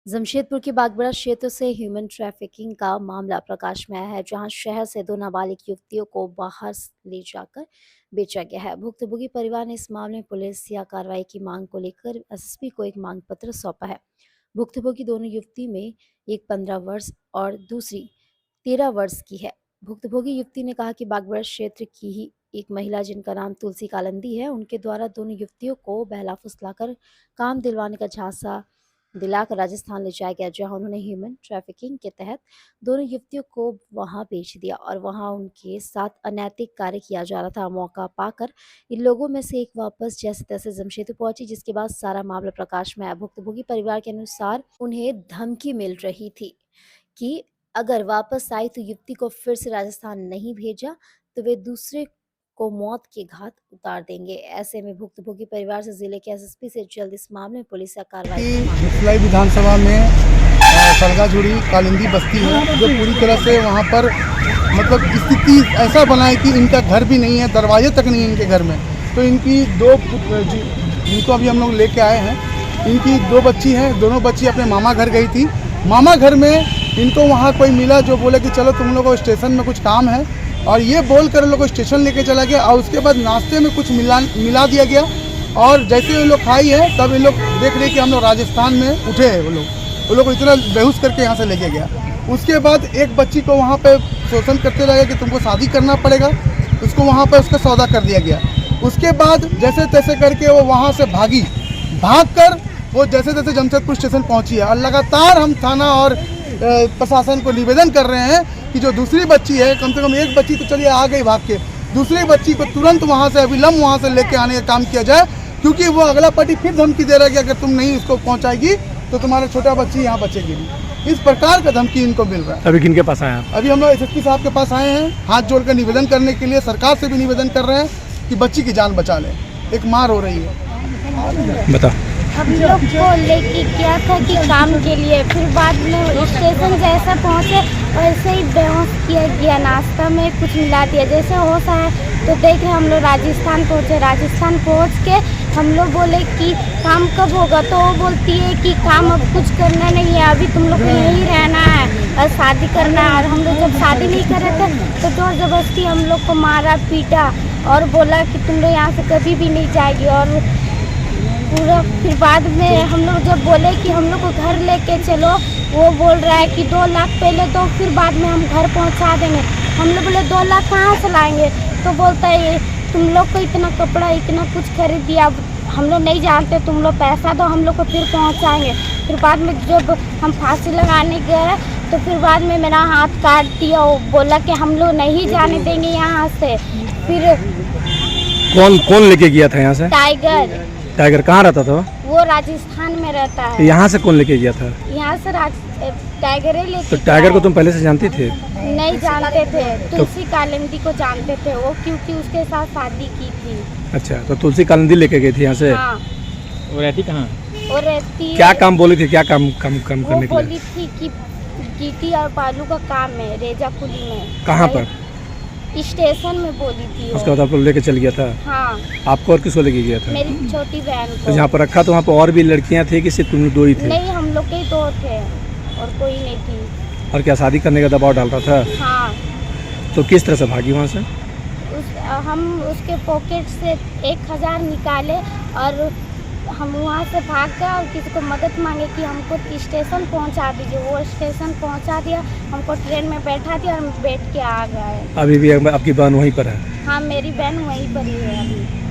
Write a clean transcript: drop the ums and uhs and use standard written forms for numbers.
जमशेदपुर के बागबाड़ा क्षेत्र से ह्यूमन ट्रैफिकिंग का मामला प्रकाश में आया है, जहां शहर से दो नाबालिग युवतियों को बाहर ले जाकर बेचा गया है। भुक्तभोगी परिवार ने इस मामले में पुलिस या कार्रवाई की मांग को लेकर एसएसपी को एक मांग पत्र सौंपा है। भुक्तभोगी दोनों युवती में एक 15 वर्ष और दूसरी 13 वर्ष की है। भुक्तभोगी युवती ने कहा कि बागबाड़ा क्षेत्र की ही एक महिला जिनका नाम तुलसी कालंदी है, उनके द्वारा दोनों युवतियों को बहला फुसलाकर काम दिलवाने का झांसा दिलाकर राजस्थान ले जाया गया, जहां उन्होंने ह्यूमन ट्रैफिकिंग के तहत दोनों युवतियों को वहां बेच दिया और वहां उनके साथ अनैतिक कार्य किया जा रहा था। मौका पाकर इन लोगों में से एक वापस जैसे तैसे जमशेदपुर पहुंची, जिसके बाद सारा मामला प्रकाश में आया। भुक्तभोगी परिवार के अनुसार उन्हें धमकी मिल रही थी कि अगर वापस आई तो युवती को फिर से राजस्थान नहीं भेजा तो वे दूसरे को मौत के घाट उतार देंगे। ऐसे में भुक्तभोगी परिवार से जिले के एसएसपी से जल्द इस मामले में पुलिस या कार्रवाई की मांग है। हितलाई विधानसभा में सलगाजुड़ी कालिंदी बस्ती है, जो पूरी तरह से वहाँ पर मतलब स्थिति ऐसा बना है कि इनका घर भी नहीं है, दरवाजे तक नहीं है इनके घर में। तो इनकी जिनको अभी हम लोग लेके आए हैं, इनकी दो बच्ची हैं। दोनों बच्ची अपने मामा घर गई थी। मामा घर में इनको वहाँ कोई मिला जो बोले कि चलो तुम लोगों को स्टेशन में कुछ काम है, और ये बोल कर लोग स्टेशन लेके चला गया। और उसके बाद नाश्ते में कुछ मिला दिया गया, और जैसे ये लोग खाई है तब ये लोग देख रहे कि हम लोग राजस्थान में उठे हैं। वो लोग इतना बेहोश करके यहाँ से लेके गया। उसके बाद एक बच्ची को वहाँ पे शोषण करते लगे कि तुमको शादी करना पड़ेगा, उसको वहाँ पे उसका सौदा कर दिया गया। उसके बाद जैसे तैसे करके वो वहाँ से भाग कर वो जैसे तैसे जमशेदपुर स्टेशन पहुँची है। और लगातार हम थाना और प्रशासन को निवेदन कर रहे हैं कि जो दूसरी बच्ची है, कम से कम एक बच्ची तो चलिए आ गई भाग के, दूसरी बच्ची को तुरंत वहाँ से अविलंब वहाँ से लेके आने का काम किया जाए, क्योंकि वो अगला पार्टी फिर धमकी दे रहा है कि अगर तुम नहीं इसको पहुँचाएगी तो तुम्हारा छोटा बच्ची यहाँ बचेगी नहीं। इस प्रकार का धमकी इनको मिल रहा है। अभी किनके पास आए हैं? अभी हम लोग एसएसपी साहब के पास आए हैं, हाथ जोड़कर निवेदन करने के लिए। सरकार से भी निवेदन कर रहे हैं कि बच्ची की जान बचा लें, एक मार हो रही है। बता। हम लोग को लेके गया था कि काम के लिए, फिर बाद में स्टेशन जैसा पहुँचे वैसे ही बेहोश किया गया। नाश्ता में कुछ मिला दिया, जैसे होश आया तो देख रहे हम लोग राजस्थान पहुँचे। राजस्थान पहुँच के हम लोग बोले कि काम कब होगा, तो वो बोलती है कि काम अब कुछ करना नहीं है, अभी तुम लोग को यहीं रहना है और शादी करना है। और हम लोग जब शादी नहीं कर रहे थे तो जोर जबरदस्ती हम लोग को मारा पीटा और बोला कि तुम लोग यहाँ से कभी भी नहीं जाएगी। और पूरा फिर बाद में हम लोग जब बोले कि हम लोग को घर लेके चलो, वो बोल रहा है कि 2 लाख पहले दो, फिर बाद में हम घर पहुंचा देंगे। हम लोग बोले 2 लाख कहाँ से लाएंगे, तो बोलता है तुम लोग को इतना कपड़ा इतना कुछ खरीद दिया, हम लोग नहीं जानते, तुम लोग पैसा दो हम लोग को फिर पहुंचाएंगे। फिर बाद में जब हम फांसी लगाने गए तो फिर बाद में मेरा हाथ काट दिया। वो बोला कि हम लोग नहीं जाने देंगे यहाँ से। फिर कौन लेके गया था यहाँ से? टाइगर कहाँ रहता था वो राजस्थान में रहता है। यहाँ से कौन लेके गया था? यहाँ से टाइगर लेके। तो टाइगर को तुम पहले से जानती थे? नहीं जानते थे, तुलसी कालिंदी को जानते थे वो, क्योंकि उसके साथ शादी की थी। अच्छा, तो तुलसी कालिंदी लेके गई थी यहाँ से? हाँ। वो रहती कहाँ? वो रहती क्या काम बोली थी, क्या काम करने के लिए? बोली थी कि गिट्टी और बालू का काम है रेजाकुली में। कहाँ पर? स्टेशन में बोली थी। उसके बाद आप लोग लेके चल गया था? हाँ। आपको और किसको लेके गया था? मेरी छोटी बहन को। तो जहाँ पर रखा तो वहाँ पर और भी लड़कियाँ थी कि सिर्फ तुम 2 ही थे? नहीं, हम लोग के 2 थे और कोई नहीं थी। और क्या शादी करने का दबाव डाल रहा था? हाँ। तो किस तरह से भागी वहाँ से? हम उसके पॉकेट से 1000 निकाले और हम वहाँ से भाग गए और किसी को मदद मांगे कि हमको स्टेशन पहुँचा दीजिए। वो स्टेशन पहुँचा दिया, हमको ट्रेन में बैठा दिया और हम बैठ के आ गए। अभी भी आपकी बहन वहीं पर है? हाँ, मेरी बहन वहीं पर ही है अभी।